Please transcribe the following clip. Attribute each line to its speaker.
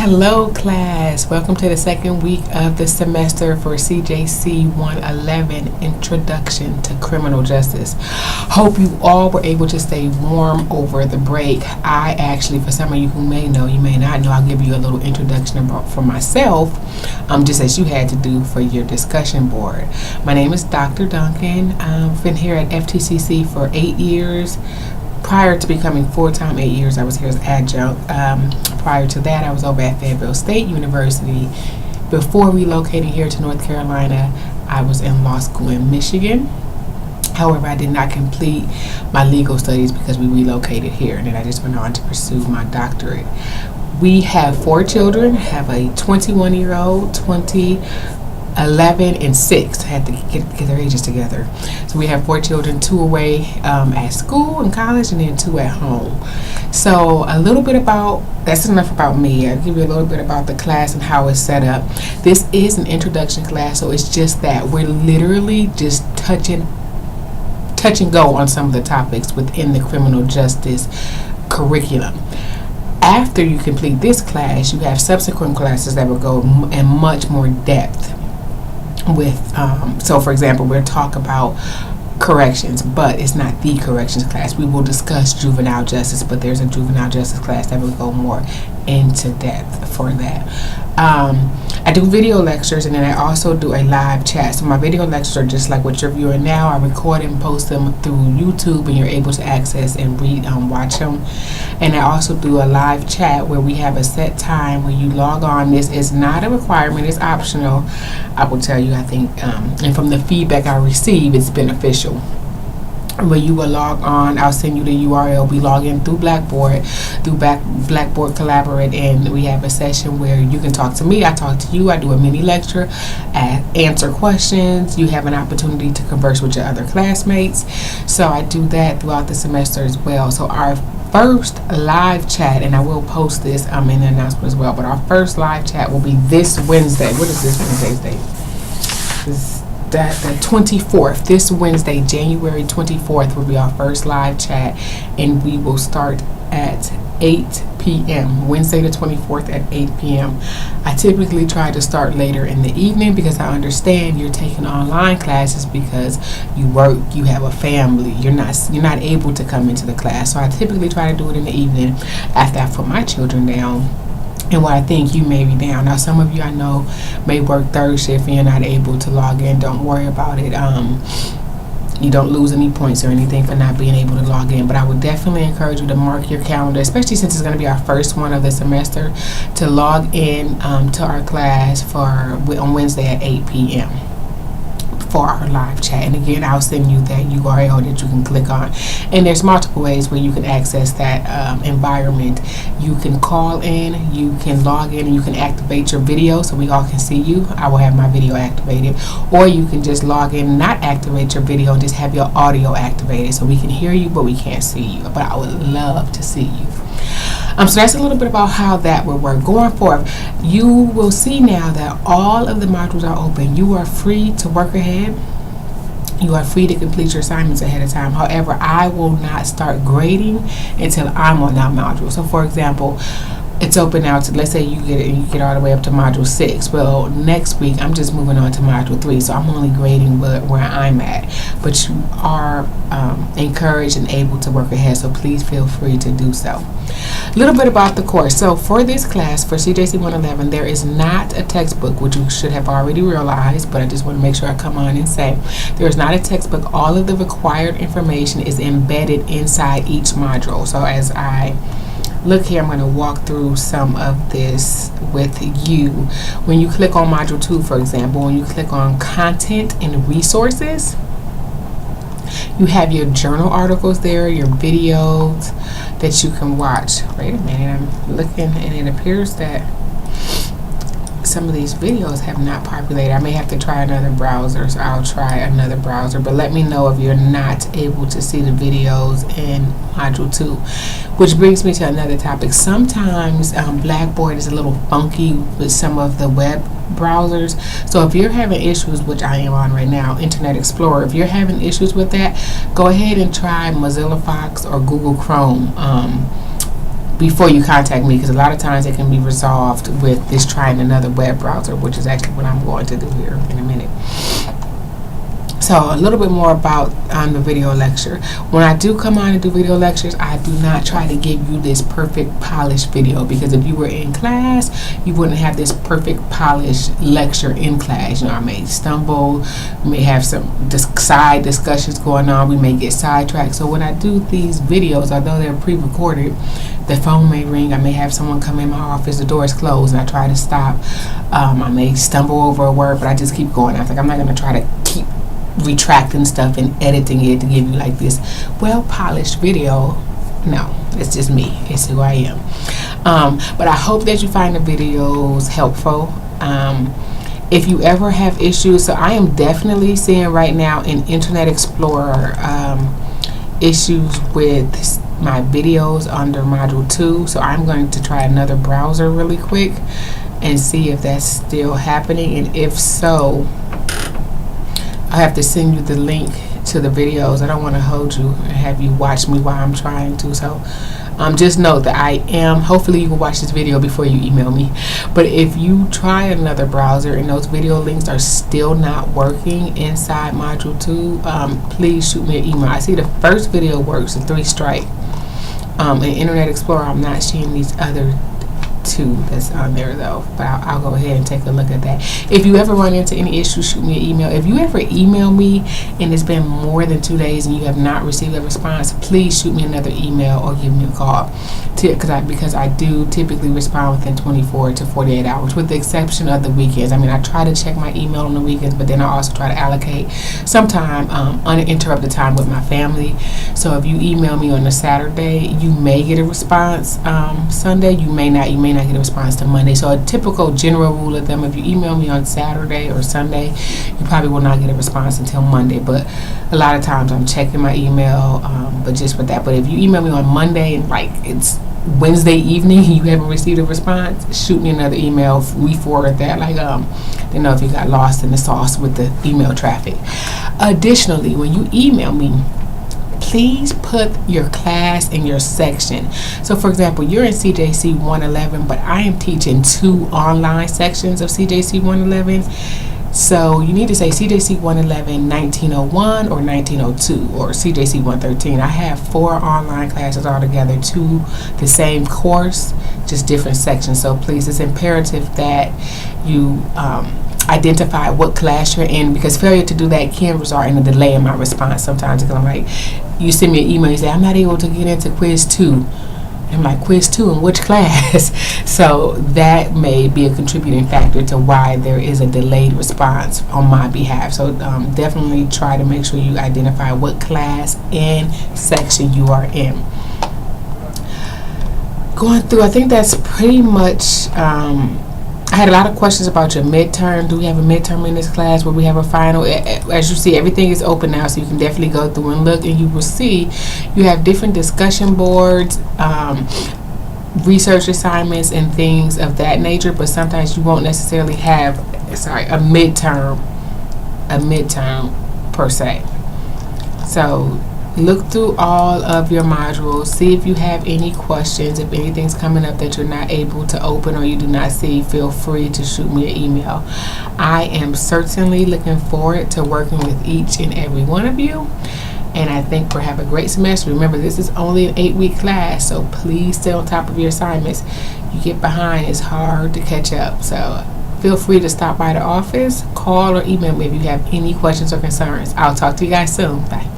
Speaker 1: Hello class, welcome to the second week of the semester for CJC 111, Introduction to Criminal Justice. Hope you all were able to stay warm over the break. I actually, for some of you who may know, you may not know, I'll give you a little introduction about for myself, just as you had to do for your discussion board. My name is Dr. Duncan. I've been here at FTCC for 8 years. Prior to becoming full-time, 8 years, I was here as adjunct. Prior to that, I was over at Fayetteville State University. Before relocating here to North Carolina, I was in law school in Michigan. However, I did not complete my legal studies because we relocated here, and then I just went on to pursue my doctorate. We have 4 children. I have a 21-year-old, 11 and 6. I had to get their ages together. So we have 4 children, 2 away at school and college, and then 2 at home. So a little bit about, that's enough about me. I'll give you a little bit about the class and how it's set up. This is an introduction class, so it's just that we're literally just touch and go on some of the topics within the criminal justice curriculum. After you complete this class, you have subsequent classes that will go in much more depth with so for example, we'll talk about corrections, but it's not the corrections class. We will discuss juvenile justice, but there's a juvenile justice class that will go more into depth for that. I do video lectures, and then I also do a live chat. So my video lectures are just like what you're viewing now. I record and post them through YouTube, and you're able to access and read, watch them. And I also do a live chat where we have a set time when you log on. This is not a requirement, it's optional. I will tell you, I think, and from the feedback I receive, it's beneficial. When you will log on, I'll send you the URL. We log in through Blackboard, Blackboard Collaborate, and we have a session where you can talk to me, I talk to you, I do a mini lecture, answer questions. You have an opportunity to converse with your other classmates. So I do that throughout the semester as well. So our first live chat, and I will post this in the announcement as well, but our first live chat will be this Wednesday. What is this Wednesday's date? The 24th, this Wednesday, January 24th, will be our first live chat, and we will start at 8 p.m. Wednesday the 24th at 8 p.m. I typically try to start later in the evening because I understand you're taking online classes because you work, you have a family, you're not able to come into the class. So I typically try to do it in the evening after I put my children down. And what I think you may be down. Now, some of you I know may work third shift and you're not able to log in. Don't worry about it. You don't lose any points or anything for not being able to log in. But I would definitely encourage you to mark your calendar, especially since it's going to be our first one of the semester, to log in to our class on Wednesday at 8 p.m. for our live chat. And again, I'll send you that URL that you can click on. And there's multiple ways where you can access that environment. You can call in, you can log in, and you can activate your video so we all can see you. I will have my video activated. Or you can just log in, not activate your video, and just have your audio activated so we can hear you but we can't see you. But I would love to see you. So that's a little bit about how that will work. Going forward, you will see now that all of the modules are open. You are free to work ahead. You are free to complete your assignments ahead of time. However, I will not start grading until I'm on that module. So for example, it's open now to, let's say you get all the way up to module 6. Well, next week I'm just moving on to module 3, so I'm only grading where I'm at. But you are encouraged and able to work ahead, so please feel free to do so. A little bit about the course. So for this class, for CJC 111, there is not a textbook, which you should have already realized, but I just want to make sure I come on and say there is not a textbook. All of the required information is embedded inside each module. So as I look here, I'm going to walk through some of this with you. When you click on module 2, for example, when you click on content and resources, you have your journal articles there, your videos that you can watch. Wait a minute, I'm looking and it appears that some of these videos have not populated. I may have to try another browser, so I'll try another browser, but let me know if you're not able to see the videos in module 2. Which brings me to another topic. Sometimes Blackboard is a little funky with some of the web browsers. So if you're having issues, which I am on right now, Internet Explorer, if you're having issues with that, go ahead and try Mozilla Fox or Google Chrome. before you contact me, because a lot of times it can be resolved with just trying another web browser, which is actually what I'm going to do here in a minute. So a little bit more about the video lecture. When I do come on and do video lectures, I do not try to give you this perfect polished video, because if you were in class, you wouldn't have this perfect polished lecture in class. You know, I may stumble, we may have some side discussions going on, we may get sidetracked. So when I do these videos, although they're pre-recorded, the phone may ring, I may have someone come in my office, the door is closed, and I try to stop. I may stumble over a word, but I just keep going. I think I'm not going to try to keep retracting stuff and editing it to give you like this well polished video. No, it's just me, it's who I am. But I hope that you find the videos helpful. If you ever have issues, so I am definitely seeing right now in Internet Explorer issues with my videos under module 2, so I'm going to try another browser really quick and see if that's still happening, and if so, I have to send you the link to the videos. I don't want to hold you and have you watch me while I'm trying to. So just note that I am, hopefully you will watch this video before you email me. But if you try another browser and those video links are still not working inside module 2, please shoot me an email. I see the first video works, the 3 strike. In Internet Explorer, I'm not seeing these other 2 that's on there though, but I'll go ahead and take a look at that. If you ever run into any issues, shoot me an email. If you ever email me and it's been more than 2 days and you have not received a response, please shoot me another email or give me a call, because I do typically respond within 24 to 48 hours, with the exception of the weekends. I mean, I try to check my email on the weekends, but then I also try to allocate some time, uninterrupted time with my family. So if you email me on a Saturday, you may get a response. Sunday, you may not get a response to Monday. So a typical general rule of thumb, if you email me on Saturday or Sunday, you probably will not get a response until Monday. But a lot of times I'm checking my email, but just with that. But if you email me on Monday and like it's Wednesday evening, you haven't received a response, shoot me another email. We forward that, like you know, if you got lost in the sauce with the email traffic. Additionally, when you email me, please put your class in your section. So for example, you're in CJC 111, but I am teaching 2 online sections of CJC 111. So you need to say CJC 111 1901 or 1902 or CJC 113. I have 4 online classes all together to the same course, just different sections. So please, it's imperative that you identify what class you're in, because failure to do that can result in a delay in my response sometimes. Because I'm like, you send me an email, you say, I'm not able to get into quiz 2. I'm like, quiz 2 in which class? So that may be a contributing factor to why there is a delayed response on my behalf. So definitely try to make sure you identify what class and section you are in. Going through, I think that's pretty much, I had a lot of questions about your midterm. Do we have a midterm in this class? Will we have a final? As you see, everything is open now, so you can definitely go through and look, and you will see you have different discussion boards, research assignments, and things of that nature, but sometimes you won't necessarily have, a midterm per se. So look through all of your modules, see if you have any questions. If anything's coming up that you're not able to open or you do not see, feel free to shoot me an email. I am certainly looking forward to working with each and every one of you, and I think we'll have a great semester. Remember, this is only an 8-week class, so please stay on top of your assignments. You get behind, it's hard to catch up. So feel free to stop by the office, call or email me if you have any questions or concerns. I'll talk to you guys soon. Bye.